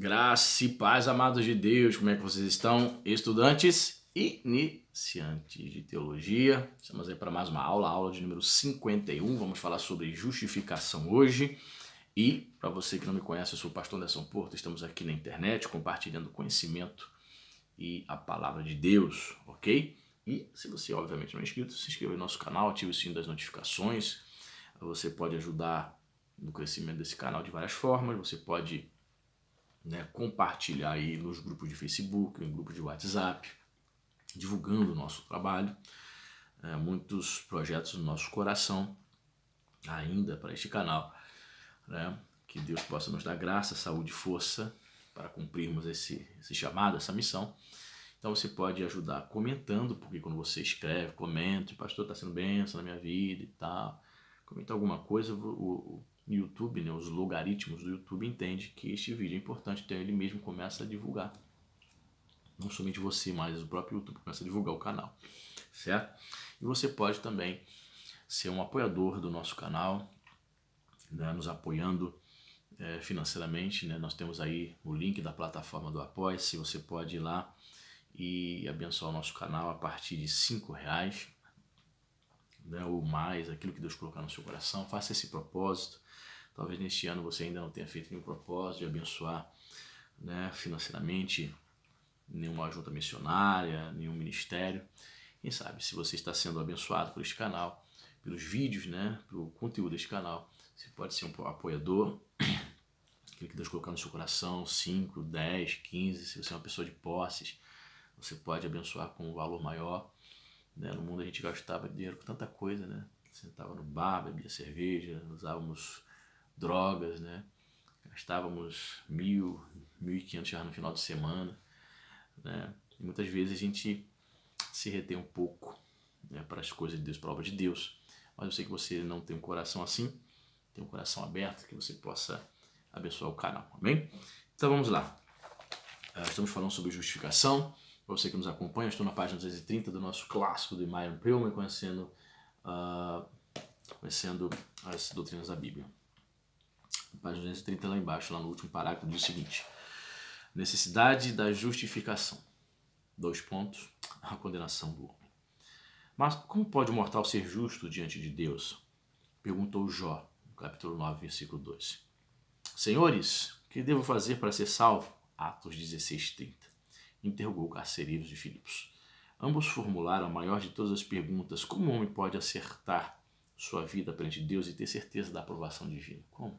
Graça e paz, amados de Deus, como é que vocês estão? Estudantes e iniciantes de teologia. Estamos aí para mais uma aula de número 51. Vamos falar sobre justificação hoje. E, para você que não me conhece, eu sou o pastor Anderson Porto. Estamos aqui na internet compartilhando conhecimento e a palavra de Deus, ok? E se você, obviamente, não é inscrito, se inscreva no nosso canal, ative o sino das notificações. Você pode ajudar no crescimento desse canal de várias formas. Você pode compartilhar aí nos grupos de Facebook, em grupos de WhatsApp, divulgando o nosso trabalho. Muitos projetos no nosso coração ainda para este canal. Que Deus possa nos dar graça, saúde e força para cumprirmos esse chamado, essa missão. Então você pode ajudar comentando, porque quando você escreve, comenta, pastor, está sendo bênção na minha vida e tal. Comenta alguma coisa, o YouTube, os logaritmos do YouTube entendem que este vídeo é importante, então ele mesmo começa a divulgar. Não somente você, mas o próprio YouTube começa a divulgar o canal, certo? E você pode também ser um apoiador do nosso canal, nos apoiando financeiramente. Nós temos aí o link da plataforma do Apoia-se, você pode ir lá e abençoar o nosso canal a partir de R$5, ou mais, aquilo que Deus colocar no seu coração. Faça esse propósito. Talvez neste ano você ainda não tenha feito nenhum propósito de abençoar financeiramente nenhuma junta missionária, nenhum ministério. Quem sabe, se você está sendo abençoado por este canal, pelos vídeos, pelo conteúdo deste canal, você pode ser um apoiador. Aquilo que Deus colocar no seu coração, 5, 10, 15, se você é uma pessoa de posses, você pode abençoar com um valor maior. No mundo a gente gastava dinheiro com tanta coisa, Sentava no bar, bebia cerveja, usávamos drogas, Gastávamos R$1.000, R$1.500 no final de semana, E muitas vezes a gente se retém um pouco para as coisas de Deus, para a obra de Deus. Mas eu sei que você não tem um coração assim, tem um coração aberto, que você possa abençoar o canal, amém? Então vamos lá. Estamos falando sobre justificação. Para você que nos acompanha, estou na página 230 do nosso clássico de Myron Pillman, conhecendo as doutrinas da Bíblia. Página 230 lá embaixo, lá no último parágrafo, diz o seguinte: necessidade da justificação. 2 pontos, a condenação do homem. Mas como pode o mortal ser justo diante de Deus? Perguntou Jó, no capítulo 9, versículo 2. Senhores, o que devo fazer para ser salvo? Atos 16:30. Interrogou o carcereiro de Filipos. Ambos formularam a maior de todas as perguntas: como o homem pode acertar sua vida perante Deus e ter certeza da aprovação divina? Como?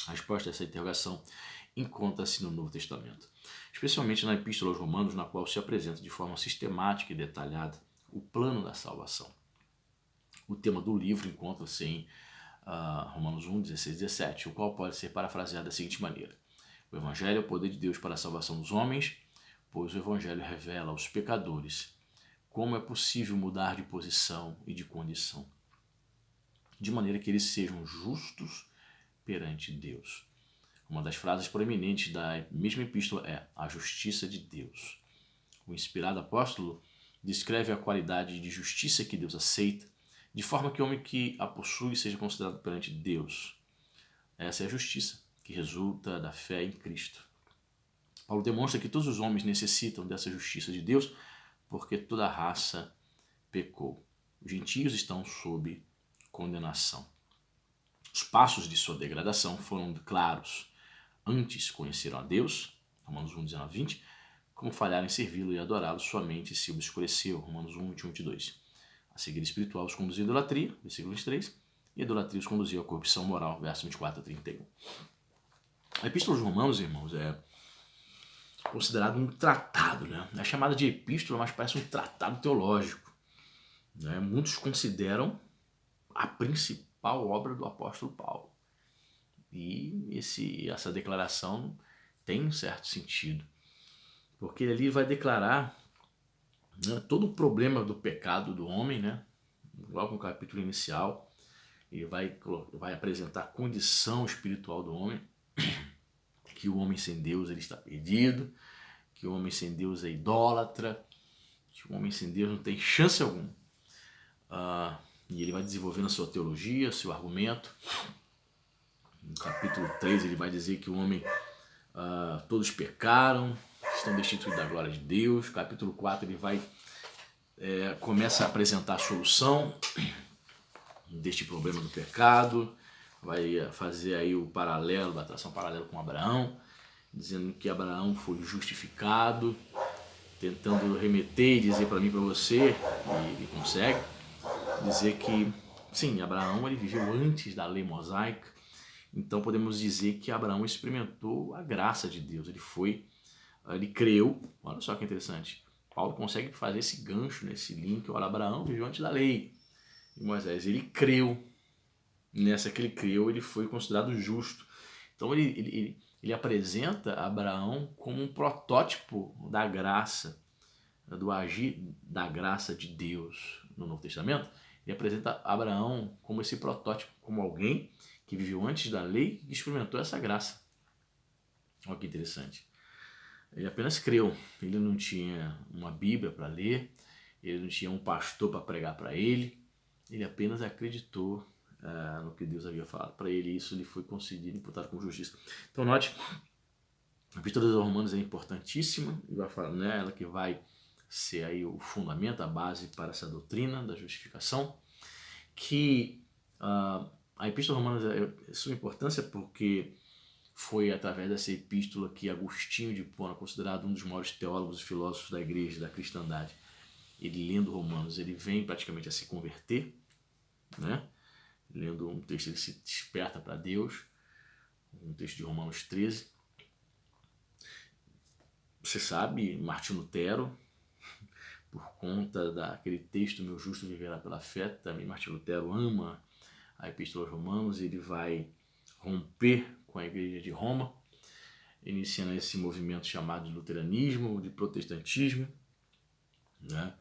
A resposta a essa interrogação encontra-se no Novo Testamento, especialmente na Epístola aos Romanos, na qual se apresenta de forma sistemática e detalhada o plano da salvação. O tema do livro encontra-se em Romanos 1, 16 e 17, o qual pode ser parafraseado da seguinte maneira: o Evangelho é o poder de Deus para a salvação dos homens, pois o Evangelho revela aos pecadores como é possível mudar de posição e de condição, de maneira que eles sejam justos perante Deus. Uma das frases proeminentes da mesma epístola é a justiça de Deus. O inspirado apóstolo descreve a qualidade de justiça que Deus aceita, de forma que o homem que a possui seja considerado perante Deus. Essa é a justiça que resulta da fé em Cristo. Paulo demonstra que todos os homens necessitam dessa justiça de Deus, porque toda a raça pecou. Os gentios estão sob condenação. Os passos de sua degradação foram claros. Antes conheceram a Deus, Romanos 1, 19 e 20, como falharam em servi-lo e adorá-lo, sua mente se obscureceu, Romanos 1, 21 e 22. A cegueira espiritual os conduziu à idolatria, versículo 23, e a idolatria os conduziu à corrupção moral, verso 24 a 31. A Epístola dos Romanos, irmãos, é considerado um tratado, É chamada de epístola, mas parece um tratado teológico. Muitos consideram a principal obra do apóstolo Paulo. E essa declaração tem um certo sentido, porque ele ali vai declarar todo o problema do pecado do homem, logo no capítulo inicial. Ele vai apresentar a condição espiritual do homem, que o homem sem Deus ele está perdido, que o homem sem Deus é idólatra, que o homem sem Deus não tem chance alguma. E ele vai desenvolvendo a sua teologia, seu argumento. No capítulo 3 ele vai dizer que o homem todos pecaram, estão destituídos da glória de Deus. Capítulo 4 ele vai começa a apresentar a solução deste problema do pecado, vai fazer aí o paralelo, a atração paralela com Abraão, dizendo que Abraão foi justificado, tentando remeter e dizer para mim, para você, e ele consegue dizer que sim, Abraão ele viveu antes da lei mosaica, então podemos dizer que Abraão experimentou a graça de Deus, ele creu, olha só que interessante, Paulo consegue fazer esse gancho nesse link, olha, Abraão viveu antes da lei, e Moisés, ele creu, nessa que ele creu, ele foi considerado justo, então ele apresenta Abraão como um protótipo da graça, do agir da graça de Deus no Novo Testamento. Ele apresenta Abraão como esse protótipo, como alguém que viveu antes da lei e experimentou essa graça. Olha que interessante. Ele apenas creu, ele não tinha uma Bíblia para ler, ele não tinha um pastor para pregar para ele apenas acreditou no que Deus havia falado para ele, e isso lhe foi concedido, imputado como justiça. Então note, a Epístola aos Romanos é importantíssima, e vai falar, né, ela que vai ser aí o fundamento, a base para essa doutrina da justificação, que a Epístola aos Romanos é de suma importância porque foi através dessa epístola que Agostinho de Hipona, considerado um dos maiores teólogos e filósofos da igreja, da cristandade, ele lendo Romanos, ele vem praticamente a se converter, né? Lendo um texto, ele se desperta para Deus, um texto de Romanos 13. Você sabe, Martinho Lutero, por conta daquele texto, meu justo viverá pela fé, também Martinho Lutero ama a Epístola aos Romanos, ele vai romper com a igreja de Roma, iniciando esse movimento chamado de luteranismo, de protestantismo, né?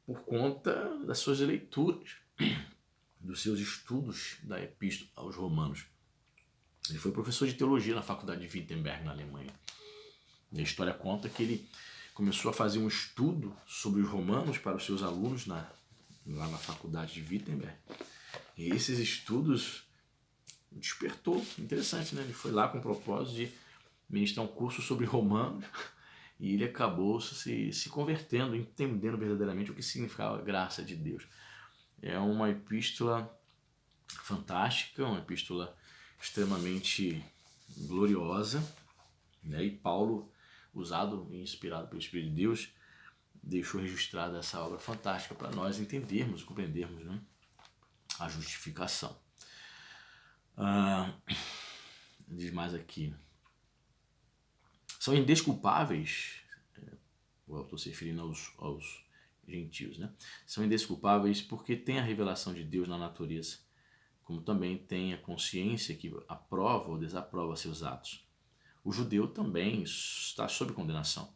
Por conta das suas leituras, dos seus estudos da Epístola aos Romanos. Ele foi professor de teologia na faculdade de Wittenberg, na Alemanha. E a história conta que ele começou a fazer um estudo sobre os romanos para os seus alunos lá na faculdade de Wittenberg. E esses estudos despertou, interessante, né? Ele foi lá com o propósito de ministrar um curso sobre romanos e ele acabou se convertendo, entendendo verdadeiramente o que significava a graça de Deus. É uma epístola fantástica, uma epístola extremamente gloriosa, né? E Paulo, usado e inspirado pelo Espírito de Deus, deixou registrada essa obra fantástica para nós entendermos e compreendermos, né, a justificação. Diz mais aqui. São indesculpáveis, o autor se referindo aos gentios, né? São indesculpáveis porque tem a revelação de Deus na natureza, como também tem a consciência que aprova ou desaprova seus atos. O judeu também está sob condenação.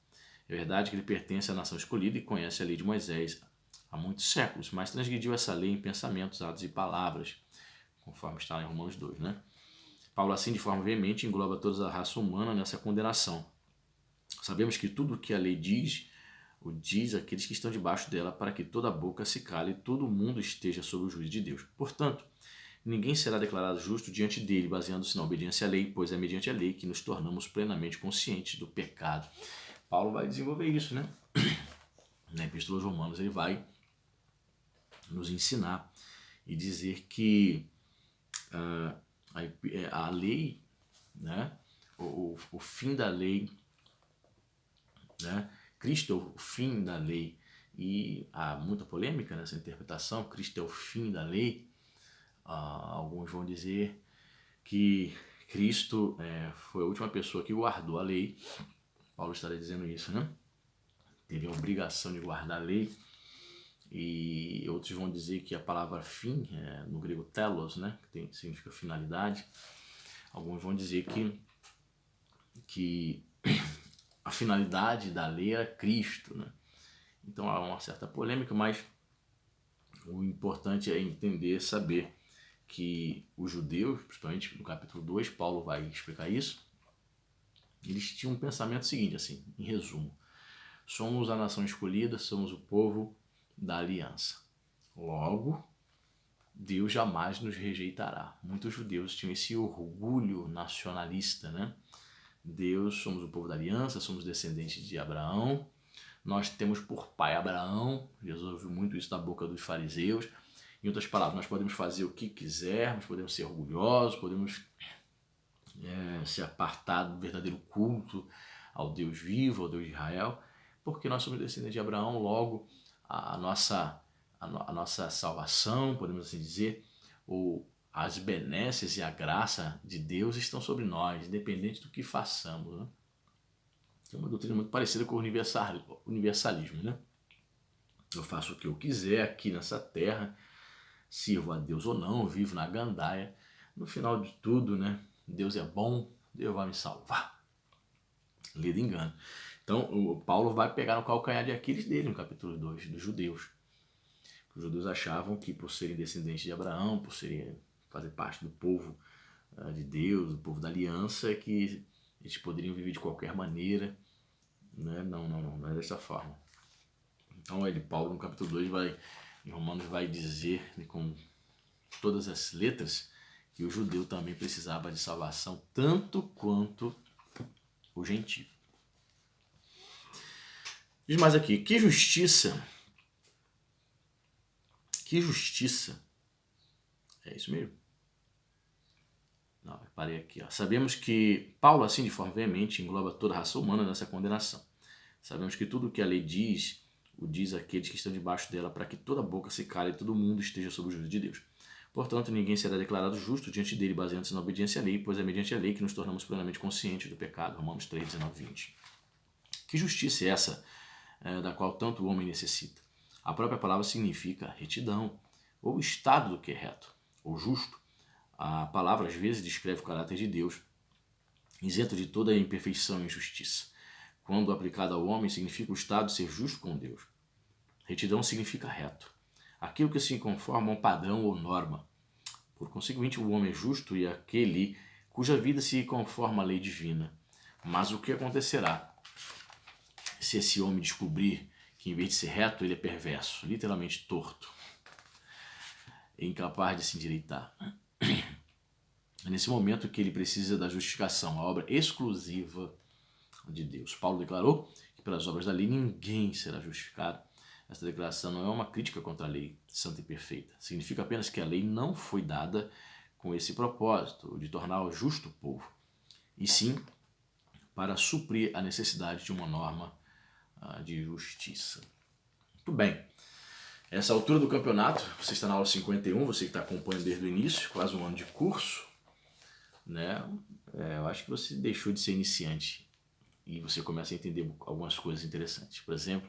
É verdade que ele pertence à nação escolhida e conhece a lei de Moisés há muitos séculos, mas transgrediu essa lei em pensamentos, atos e palavras, conforme está em Romanos 2, né? Paulo, assim, de forma veemente, engloba toda a raça humana nessa condenação. Sabemos que tudo o que a lei diz, o diz àqueles que estão debaixo dela, para que toda boca se cale e todo mundo esteja sob o juízo de Deus. Portanto, ninguém será declarado justo diante dele, baseando-se na obediência à lei, pois é mediante a lei que nos tornamos plenamente conscientes do pecado. Paulo vai desenvolver isso, né? Na Epístola aos Romanos ele vai nos ensinar e dizer que a lei, né? O fim da lei, né? Cristo é o fim da lei, e há muita polêmica nessa interpretação. Cristo é o fim da lei. Alguns vão dizer que Cristo foi a última pessoa que guardou a lei. Paulo estaria dizendo isso, né? Teve a obrigação de guardar a lei. E outros vão dizer que a palavra fim, no grego telos, né? Que significa finalidade. Alguns vão dizer que a finalidade da lei era Cristo, né? Então há uma certa polêmica, mas o importante é entender, saber que os judeus, principalmente no capítulo 2, Paulo vai explicar isso, eles tinham um pensamento seguinte, assim, em resumo: somos a nação escolhida, somos o povo da aliança. Logo, Deus jamais nos rejeitará. Muitos judeus tinham esse orgulho nacionalista, né? Deus, somos o povo da aliança, somos descendentes de Abraão, nós temos por pai Abraão. Jesus ouviu muito isso da boca dos fariseus. Em outras palavras, nós podemos fazer o que quisermos, podemos ser orgulhosos, podemos se apartar do verdadeiro culto ao Deus vivo, ao Deus de Israel, porque nós somos descendentes de Abraão. Logo a nossa salvação, podemos assim dizer, ou as benesses e a graça de Deus estão sobre nós, independente do que façamos, né? É uma doutrina muito parecida com o universalismo, né? Eu faço o que eu quiser aqui nessa terra, sirvo a Deus ou não, vivo na gandaia. No final de tudo, né? Deus é bom, Deus vai me salvar. Lido engano. Então, o Paulo vai pegar no calcanhar de Aquiles dele, no capítulo 2, dos judeus. Os judeus achavam que, por serem descendentes de Abraão, por fazer parte do povo de Deus, do povo da aliança, que eles poderiam viver de qualquer maneira, né? Não é dessa forma. Então, Paulo, no capítulo 2, em Romanos, vai dizer, com todas as letras, que o judeu também precisava de salvação, tanto quanto o gentio. Diz mais aqui, que justiça, é isso mesmo? Não, parei aqui. Sabemos que Paulo, assim, de forma veemente, engloba toda a raça humana nessa condenação. Sabemos que tudo o que a lei diz, o diz aqueles que estão debaixo dela, para que toda boca se cale e todo mundo esteja sob o juízo de Deus. Portanto, ninguém será declarado justo diante dele, baseando-se na obediência à lei, pois é mediante a lei que nos tornamos plenamente conscientes do pecado. Romanos 3, 19, 20. Que justiça é essa da qual tanto o homem necessita? A própria palavra significa retidão, ou estado do que é reto, ou justo. A palavra, às vezes, descreve o caráter de Deus, isento de toda imperfeição e injustiça. Quando aplicada ao homem, significa o estado de ser justo com Deus. Retidão significa reto, aquilo que se conforma a um padrão ou norma. Por conseguinte, o homem é justo e aquele cuja vida se conforma à lei divina. Mas o que acontecerá se esse homem descobrir que, em vez de ser reto, ele é perverso, literalmente torto, incapaz de se endireitar? É nesse momento que ele precisa da justificação, a obra exclusiva de Deus. Paulo declarou que pelas obras da lei ninguém será justificado. Esta declaração não é uma crítica contra a lei santa e perfeita. Significa apenas que a lei não foi dada com esse propósito de tornar o justo o povo, e sim para suprir a necessidade de uma norma de justiça. Muito bem. Essa altura do campeonato, você está na aula 51, você que está acompanhando desde o início, quase um ano de curso, né? Eu acho que você deixou de ser iniciante e você começa a entender algumas coisas interessantes. Por exemplo,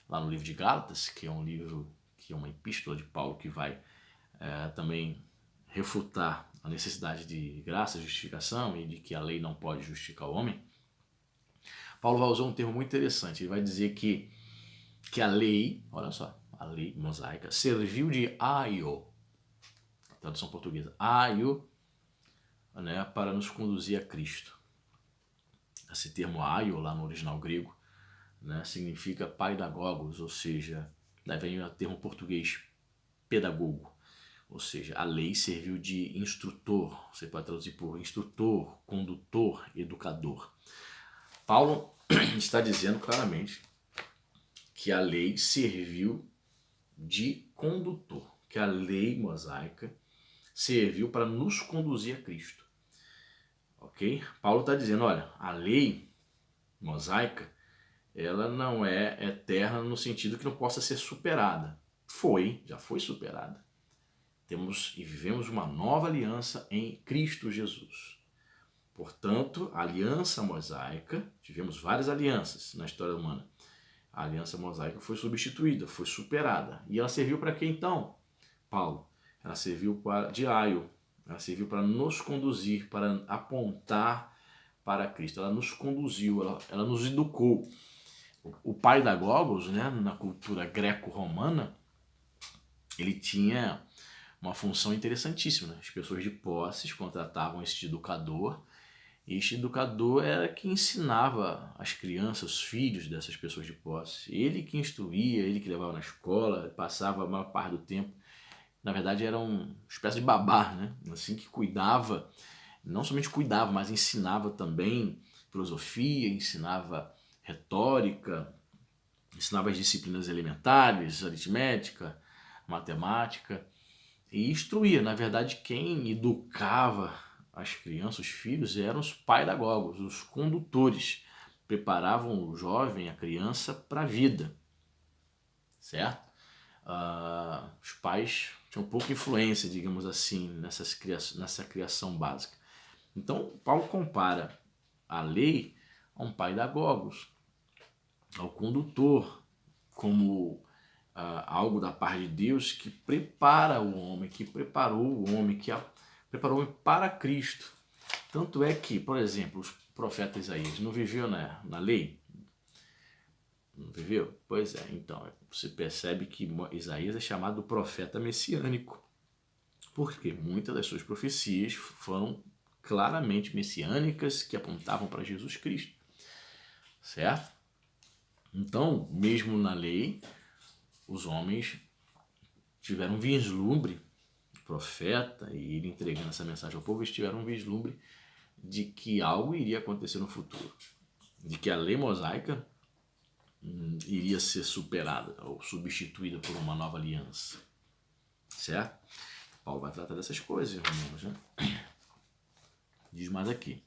lá no livro de Gálatas, que é um livro, que é uma epístola de Paulo que vai também refutar a necessidade de graça, justificação e de que a lei não pode justificar o homem, Paulo vai usar um termo muito interessante. Ele vai dizer que a lei, olha só, a lei mosaica, serviu de aio, tradução portuguesa, aio, né, para nos conduzir a Cristo. Esse termo aio, lá no original grego, né, significa paidagogos, ou seja, daí vem o termo português pedagogo, ou seja, a lei serviu de instrutor, você pode traduzir por instrutor, condutor, educador. Paulo está dizendo claramente que a lei serviu de condutor, que a lei mosaica serviu para nos conduzir a Cristo. Ok? Paulo está dizendo, olha, a lei mosaica, ela não é eterna no sentido que não possa ser superada. Já foi superada. Temos e vivemos uma nova aliança em Cristo Jesus. Portanto, a aliança mosaica, tivemos várias alianças na história humana. A aliança mosaica foi substituída, foi superada. E ela serviu para quê então, Paulo? Ela serviu de aio, ela serviu para nos conduzir, para apontar para Cristo. Ela nos conduziu, ela nos educou. O paidagogos, né, na cultura greco-romana, ele tinha uma função interessantíssima, né? As pessoas de posses contratavam este educador, e este educador era que ensinava as crianças, os filhos dessas pessoas de posse. Ele que instruía, ele que levava na escola, passava a maior parte do tempo. Na verdade era uma espécie de babá, né? Assim, que cuidava, não somente cuidava, mas ensinava também filosofia, ensinava retórica, ensinava as disciplinas elementares, aritmética, matemática, e instruía. Na verdade, quem educava as crianças, os filhos, eram os pedagogos, os condutores. Preparavam o jovem, a criança, para a vida, certo? Os pais tinham pouca influência, digamos assim, nessa criação básica. Então, Paulo compara a lei a um pedagogos, ao condutor, como algo da parte de Deus que prepara o homem, que preparou o homem, preparou o homem para Cristo. Tanto é que, por exemplo, os profetas Isaías não viveu na lei? Não viveu? Pois é, então, você percebe que Isaías é chamado profeta messiânico, porque muitas das suas profecias foram claramente messiânicas, que apontavam para Jesus Cristo, certo? Então, mesmo na lei, os homens tiveram um vislumbre, o profeta e ele entregando essa mensagem ao povo, eles tiveram um vislumbre de que algo iria acontecer no futuro, de que a lei mosaica iria ser superada ou substituída por uma nova aliança, certo? Paulo vai tratar dessas coisas, irmãos, né? Diz mais aqui.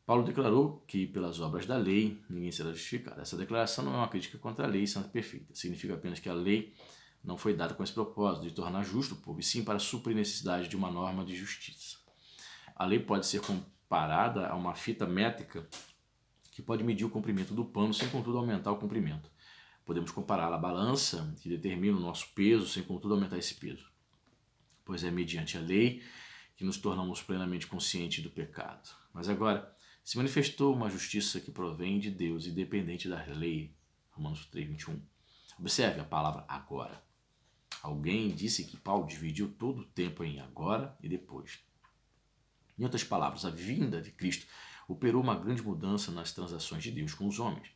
Paulo declarou que pelas obras da lei ninguém será justificado. Essa declaração não é uma crítica contra a lei santa e perfeita. Significa apenas que a lei não foi dada com esse propósito de tornar justo o povo, e sim para suprir a necessidade de uma norma de justiça. A lei pode ser comparada a uma fita métrica que pode medir o comprimento do pano sem contudo aumentar o comprimento. Podemos compará-la à balança que determina o nosso peso sem contudo aumentar esse peso, pois é mediante a lei que nos tornamos plenamente conscientes do pecado. Mas agora se manifestou uma justiça que provém de Deus, independente da lei. Romanos 3:21. Observe a palavra agora. Alguém disse que Paulo dividiu todo o tempo em agora e depois. Em outras palavras, a vinda de Cristo operou uma grande mudança nas transações de Deus com os homens.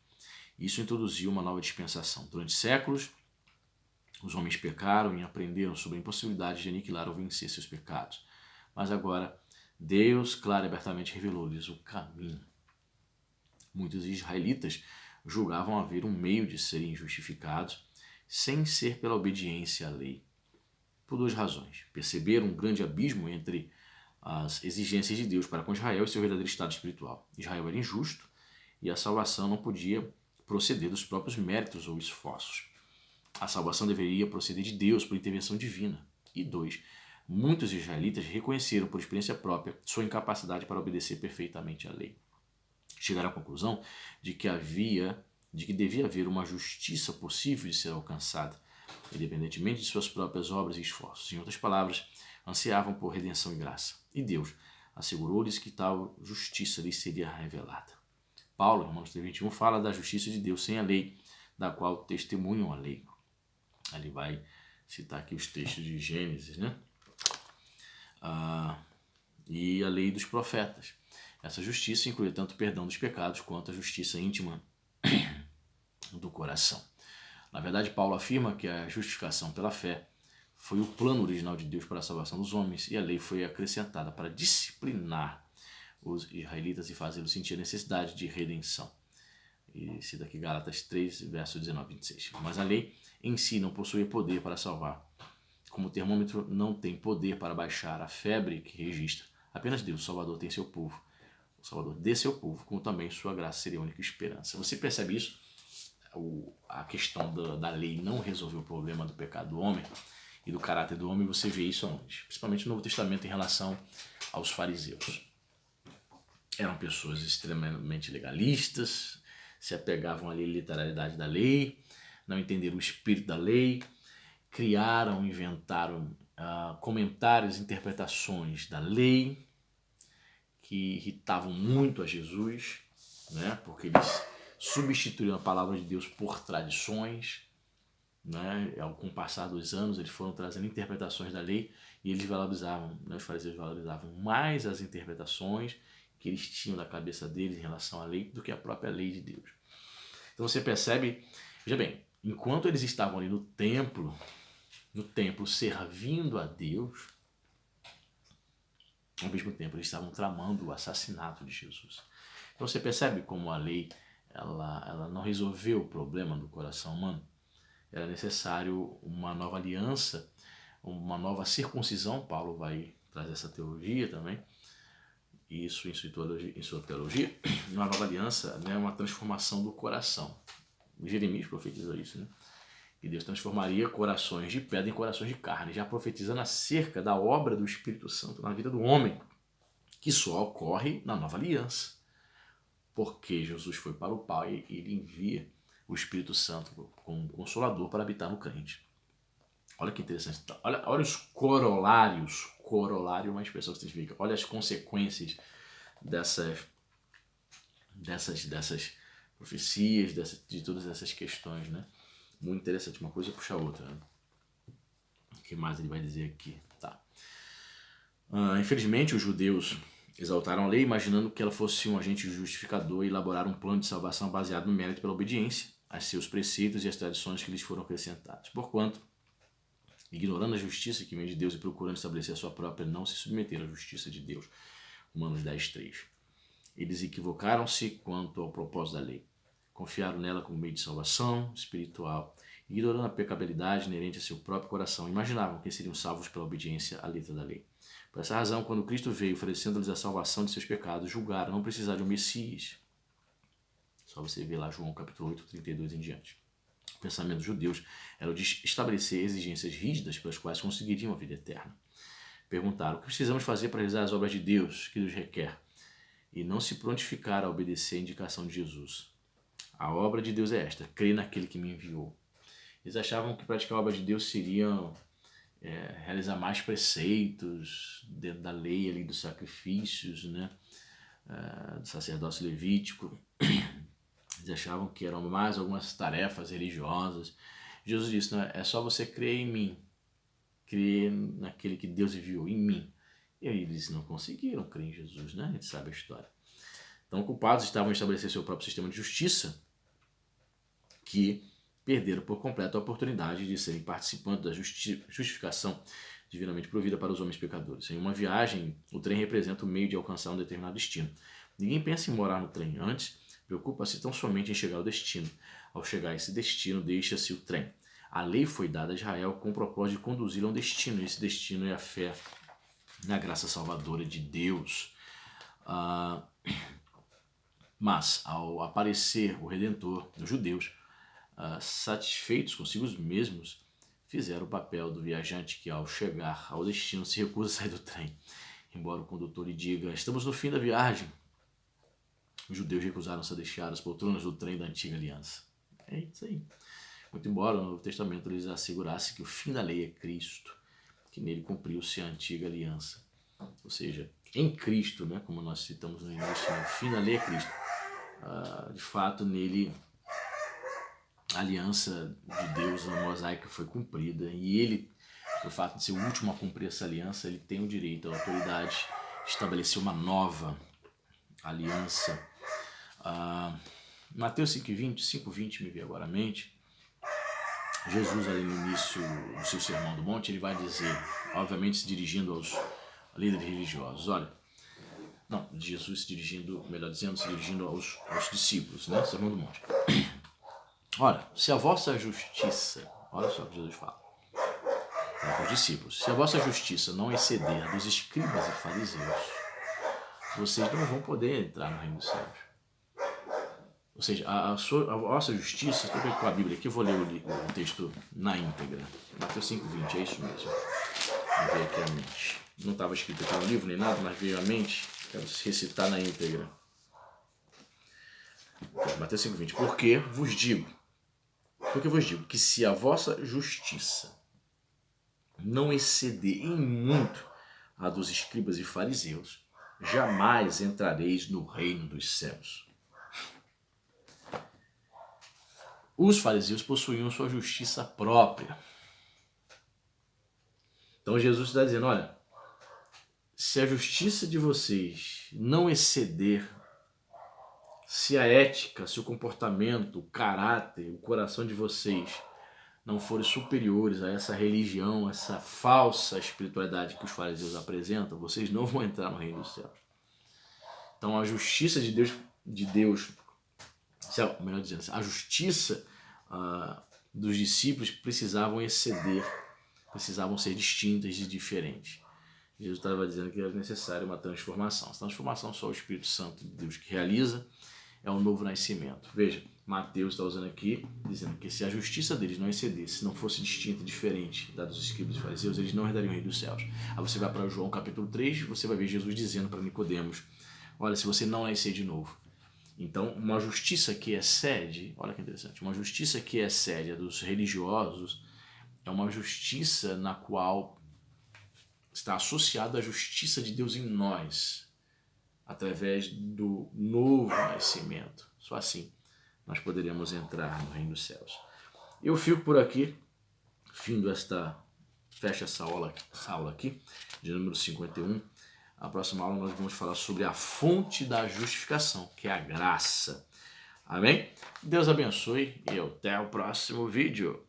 Isso introduziu uma nova dispensação. Durante séculos, os homens pecaram e aprenderam sobre a impossibilidade de aniquilar ou vencer seus pecados. Mas agora, Deus, claro e abertamente, revelou-lhes o caminho. Muitos israelitas julgavam haver um meio de serem justificados sem ser pela obediência à lei. Por duas razões. Perceberam um grande abismo entre as exigências de Deus para com Israel e seu verdadeiro estado espiritual. Israel era injusto e a salvação não podia proceder dos próprios méritos ou esforços. A salvação deveria proceder de Deus por intervenção divina. E dois, muitos israelitas reconheceram por experiência própria sua incapacidade para obedecer perfeitamente à lei. Chegaram à conclusão de que devia haver uma justiça possível de ser alcançada, independentemente de suas próprias obras e esforços. Em outras palavras, ansiavam por redenção e graça. E Deus assegurou-lhes que tal justiça lhes seria revelada. Paulo, em Romanos 3:21, fala da justiça de Deus sem a lei, da qual testemunham a lei. Ele vai citar aqui os textos de Gênesis, né? E a lei dos profetas. Essa justiça inclui tanto o perdão dos pecados quanto a justiça íntima do coração. Na verdade, Paulo afirma que a justificação pela fé foi o plano original de Deus para a salvação dos homens e a lei foi acrescentada para disciplinar os israelitas e fazê-los sentir a necessidade de redenção. E cita aqui Gálatas 3, verso 19 e 26. Mas a lei em si não possuía poder para salvar. Como o termômetro não tem poder para baixar a febre que registra, apenas Deus, o Salvador, tem seu povo. O Salvador de seu povo, como também sua graça seria a única esperança. Você percebe isso? A questão da lei não resolveu o problema do pecado do homem e do caráter do homem. Você vê isso aonde? Principalmente no Novo Testamento em relação aos fariseus. Eram pessoas extremamente legalistas, se apegavam à literalidade da lei, não entenderam o espírito da lei, criaram, inventaram comentários, interpretações da lei que irritavam muito a Jesus, né? Porque eles substituíram a palavra de Deus por tradições, né? Com o passar dos anos eles foram trazendo interpretações da lei e eles valorizavam, né? Os fariseus valorizavam mais as interpretações que eles tinham da cabeça deles em relação à lei do que a própria lei de Deus. Então você percebe, veja bem, enquanto eles estavam ali no templo servindo a Deus, ao mesmo tempo eles estavam tramando o assassinato de Jesus. Então você percebe como a lei ela não resolveu o problema do coração humano. Era necessário uma nova aliança, uma nova circuncisão. Paulo vai trazer essa teologia também, isso em sua teologia. Uma nova aliança, né, uma transformação do coração. Jeremias profetizou isso, né? E Deus transformaria corações de pedra em corações de carne, já profetizando acerca da obra do Espírito Santo na vida do homem, que só ocorre na nova aliança. Porque Jesus foi para o Pai e ele envia o Espírito Santo como um consolador para habitar no crente. Olha que interessante. Olha os corolários. Corolário é uma expressão que significa. Olha as consequências dessas profecias, de todas essas questões, né? Muito interessante. Uma coisa puxa a outra, né? O que mais ele vai dizer aqui? Tá. Infelizmente, os judeus exaltaram a lei, imaginando que ela fosse um agente justificador e elaboraram um plano de salvação baseado no mérito pela obediência a seus preceitos e as tradições que lhes foram acrescentados. Porquanto, ignorando a justiça que vem de Deus e procurando estabelecer a sua própria, não se submeteram à justiça de Deus. Romanos 10:3. Eles equivocaram-se quanto ao propósito da lei. Confiaram nela como meio de salvação espiritual, ignorando a pecabilidade inerente a seu próprio coração. Imaginavam que seriam salvos pela obediência à letra da lei. Por essa razão, quando Cristo veio oferecendo-lhes a salvação de seus pecados, julgaram não precisar de um Messias. Só você ver lá João capítulo 8, 32 em diante. O pensamento dos judeus era o de estabelecer exigências rígidas pelas quais conseguiriam a vida eterna. Perguntaram: o que precisamos fazer para realizar as obras de Deus que nos requer? E não se prontificaram a obedecer a indicação de Jesus. A obra de Deus é esta: crer naquele que me enviou. Eles achavam que praticar a obra de Deus seria realizar mais preceitos dentro da lei ali dos sacrifícios, né? Do sacerdócio levítico. Eles achavam que eram mais algumas tarefas religiosas. Jesus disse: não, é só você crer em mim, crer naquele que Deus enviou, em mim. E aí eles não conseguiram crer em Jesus, né? A gente sabe a história. Então, culpados estavam em estabelecer seu próprio sistema de justiça, que perderam por completo a oportunidade de serem participantes da justificação divinamente provida para os homens pecadores. Em uma viagem, o trem representa o meio de alcançar um determinado destino. Ninguém pensa em morar no trem. Antes, preocupa-se tão somente em chegar ao destino. Ao chegar a esse destino, deixa-se o trem. A lei foi dada a Israel com o propósito de conduzi-lo a um destino. Esse destino é a fé na graça salvadora de Deus. Mas, ao aparecer o Redentor dos judeus, satisfeitos consigo mesmos, fizeram o papel do viajante que, ao chegar ao destino, se recusa a sair do trem. Embora o condutor lhe diga: estamos no fim da viagem, os judeus recusaram-se a deixar as poltronas do trem da antiga aliança. É isso aí. Muito embora no Novo Testamento lhes assegurasse que o fim da lei é Cristo, que nele cumpriu-se a antiga aliança. Ou seja, em Cristo, né, como nós citamos no início, o fim da lei é Cristo. De fato, nele a aliança de Deus na mosaica foi cumprida, e ele, pelo fato de ser o último a cumprir essa aliança, ele tem o direito, a autoridade de estabelecer uma nova aliança. Mateus 5:20 me veio agora à mente. Jesus, ali no início do seu Sermão do Monte, ele vai dizer, obviamente se dirigindo aos líderes religiosos, Jesus se dirigindo aos discípulos, né? Sermão do Monte. Ora, se a vossa justiça, olha só o que Jesus fala para os discípulos, se a vossa justiça não exceder a dos escribas e fariseus, vocês não vão poder entrar no reino dos céus. Ou seja, a vossa justiça, estou com a Bíblia aqui, eu vou ler o texto na íntegra. Mateus 5:20, é isso mesmo. Vou ver aqui a mente. Não estava escrito aqui no livro nem nada, mas veio à mente. Quero recitar na íntegra. Mateus 5:20. Porque vos digo que se a vossa justiça não exceder em muito a dos escribas e fariseus, jamais entrareis no reino dos céus. Os fariseus possuíam sua justiça própria. Então Jesus está dizendo, olha, se a justiça de vocês não exceder, se a ética, se o comportamento, o caráter, o coração de vocês não forem superiores a essa religião, essa falsa espiritualidade que os fariseus apresentam, vocês não vão entrar no reino dos céus. Então a justiça de Deus, melhor dizendo, a justiça dos discípulos precisavam exceder, precisavam ser distintas e diferentes. Jesus estava dizendo que era necessário uma transformação. Essa transformação só o Espírito Santo de Deus que realiza, é um novo nascimento. Veja, Mateus está usando aqui, dizendo que se a justiça deles não excedesse, se não fosse distinta e diferente da dos escribas e fariseus, eles não herdariam o reino dos céus. Aí você vai para João capítulo 3, você vai ver Jesus dizendo para Nicodemos, olha, se você não nascer de novo. Então, uma justiça que excede, olha que interessante, uma justiça que excede a dos religiosos é uma justiça na qual está associada à justiça de Deus em nós, através do novo nascimento. Só assim nós poderemos entrar no reino dos céus. Eu fico por aqui, fecha essa aula aqui, de número 51. A próxima aula nós vamos falar sobre a fonte da justificação, que é a graça. Amém? Deus abençoe e até o próximo vídeo.